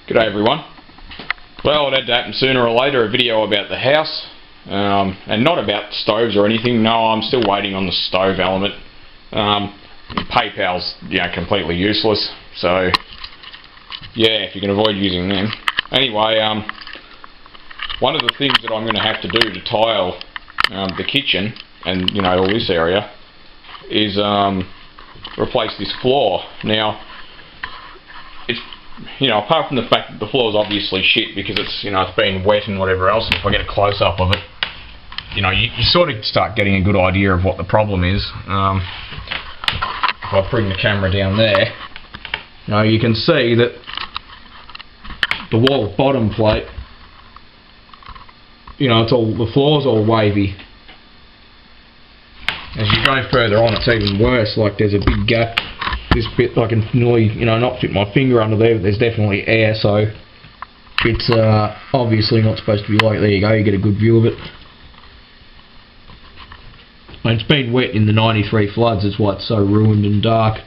G'day everyone. Well, it had to happen sooner or later, a video about the house, and not about stoves or anything. No, I'm still waiting on the stove element. PayPal's completely useless, so yeah, if you can avoid using them. Anyway, one of the things that I'm going to have to do to tile the kitchen and all this area is replace this floor. Now, it's apart from the fact that the floor is obviously shit because it's it's been wet and whatever else, and if I get a close up of it, you sort of start getting a good idea of what the problem is. If I bring the camera down there, you can see that the wall bottom plate, the floor's all wavy. As you go further on, it's even worse. Like, there's a big gap. This bit, I can nearly, not fit my finger under there, but there's definitely air, so it's obviously not supposed to be like. There you go, you get a good view of it. And it's been wet in the '93 floods, that's why it's so ruined and dark.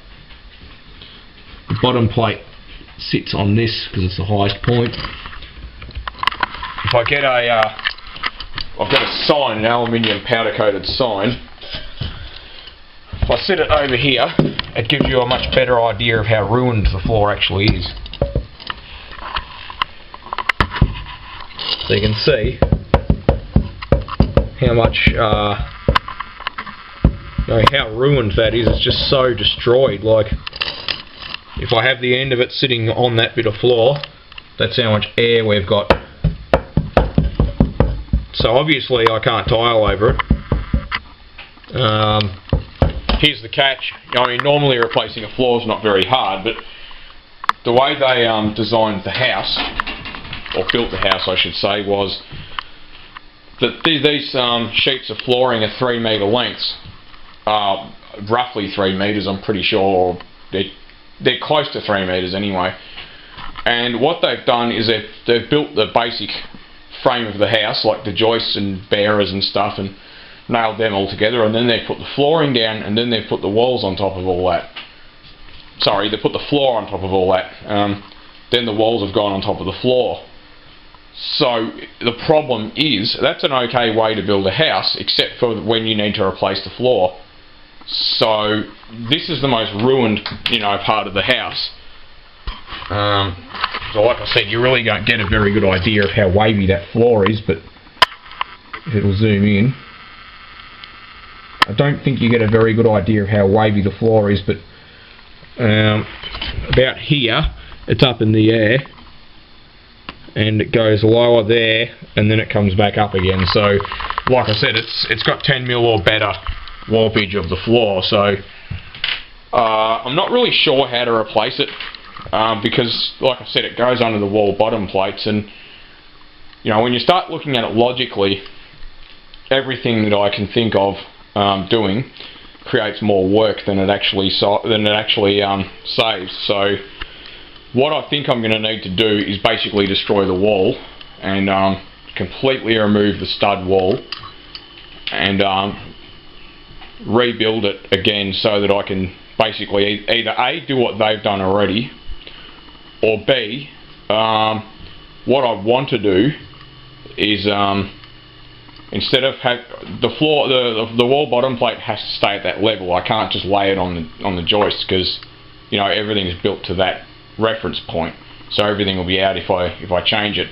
The bottom plate sits on this because it's the highest point. If I get I've got a sign, an aluminium powder coated sign. If I set it over here, it gives you a much better idea of how ruined the floor actually is. So you can see how much, how ruined that is. It's just so destroyed. Like, if I have the end of it sitting on that bit of floor, that's how much air we've got. So obviously I can't tile over it. Here's the catch. Normally replacing a floor is not very hard, but the way they designed the house, or built the house I should say, was that these sheets of flooring are 3 metre lengths, roughly 3 metres I'm pretty sure, or they're close to 3 metres anyway. And what they've done is they've built the basic frame of the house, like the joists and bearers and stuff, and nailed them all together, and then they've put the flooring down, and then they've put the walls on top of all that. Sorry, they put the floor on top of all that. Then the walls have gone on top of the floor. So the problem is, that's an okay way to build a house, except for when you need to replace the floor. So this is the most ruined, part of the house. So like I said, you really don't get a very good idea of how wavy that floor is, but if it'll zoom in, I don't think you get a very good idea of how wavy the floor is, but about here, it's up in the air, and it goes lower there, and then it comes back up again. So, like I said, it's got 10mm or better warpage of the floor. So, I'm not really sure how to replace it, because, like I said, it goes under the wall bottom plates, and when you start looking at it logically, everything that I can think of doing creates more work than it actually saves. So what I think I'm going to need to do is basically destroy the wall and completely remove the stud wall and rebuild it again, so that I can basically either A, do what they've done already, or B, what I want to do is instead of the floor, the wall bottom plate has to stay at that level. I can't just lay it on the joists, because everything is built to that reference point. So everything will be out if I change it.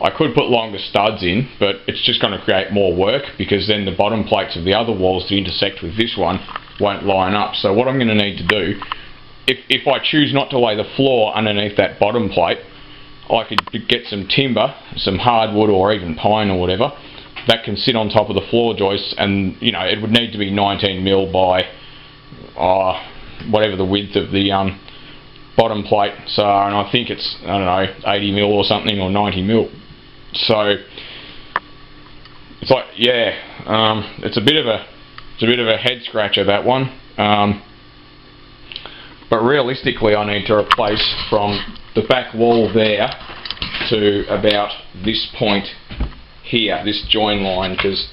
I could put longer studs in, but it's just going to create more work, because then the bottom plates of the other walls that intersect with this one won't line up. So what I'm going to need to do, if I choose not to lay the floor underneath that bottom plate, I could get some timber, some hardwood or even pine or whatever, that can sit on top of the floor joists, and it would need to be 19mm by whatever the width of the bottom plate. So, and I think it's, I don't know, 80mm or something, or 90mm. So it's like, yeah, it's a bit of a head scratcher, that one. But realistically, I need to replace from the back wall there to about this point here, this join line, because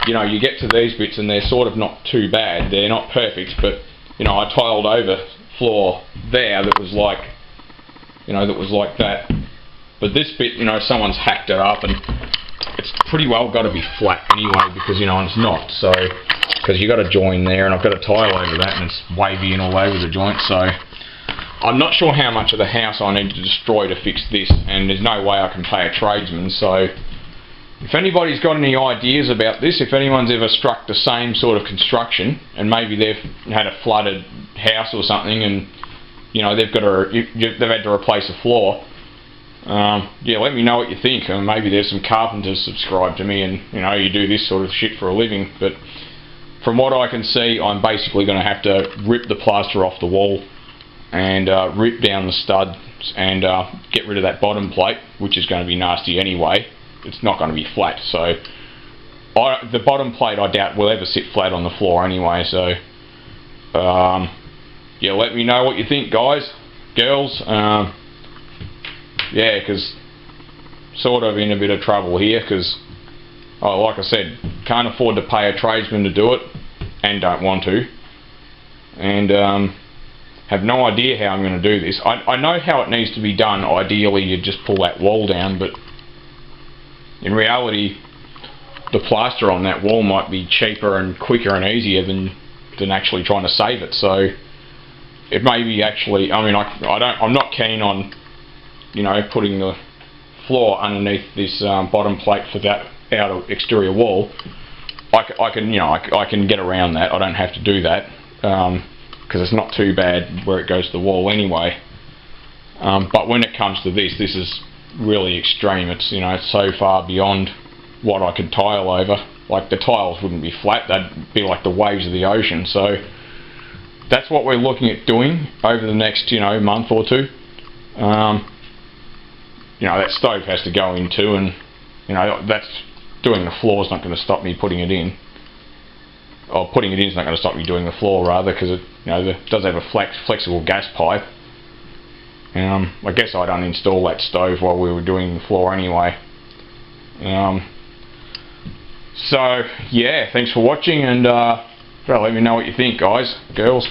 you get to these bits and they're sort of not too bad. They're not perfect, but I tiled over floor there that was like that. But this bit, you know, someone's hacked it up, and it's pretty well got to be flat anyway, because, you know, it's not. So, because you got a join there, and I've got a tile over that, and it's wavy and all over the joint. So, I'm not sure how much of the house I need to destroy to fix this, and there's no way I can pay a tradesman. So, if anybody's got any ideas about this, if anyone's ever struck the same sort of construction, and maybe they've had a flooded house or something, and, you know, they've had to replace a floor, yeah, let me know what you think. Maybe there's some carpenters subscribe to me, and, you know, you do this sort of shit for a living. But from what I can see, I'm basically going to have to rip the plaster off the wall and rip down the studs and get rid of that bottom plate, which is going to be nasty anyway. It's not going to be flat, so the bottom plate I doubt will ever sit flat on the floor anyway. So yeah, let me know what you think, guys, girls. Yeah, because sort of in a bit of trouble here, because like I said, can't afford to pay a tradesman to do it, and don't want to, and have no idea how I'm going to do this. I know how it needs to be done. Ideally, you just pull that wall down, but in reality, the plaster on that wall might be cheaper and quicker and easier than actually trying to save it. So it may be actually. I mean, I'm not keen on, you know, putting the floor underneath this bottom plate for that outer exterior wall. I can get around that. I don't have to do that because it's not too bad where it goes to the wall anyway. But when it comes to this is really extreme. It's, you know, it's so far beyond what I could tile over. Like, the tiles wouldn't be flat, they'd be like the waves of the ocean. So that's what we're looking at doing over the next, you know, month or two. You know, that stove has to go in too, and, you know, that's doing the floor's not going to stop me putting it in. Or putting it in is not going to stop me doing the floor, rather, because it, you know, it does have a flexible gas pipe. I guess I'd uninstall that stove while we were doing the floor anyway. So yeah, thanks for watching, and let me know what you think, guys, girls.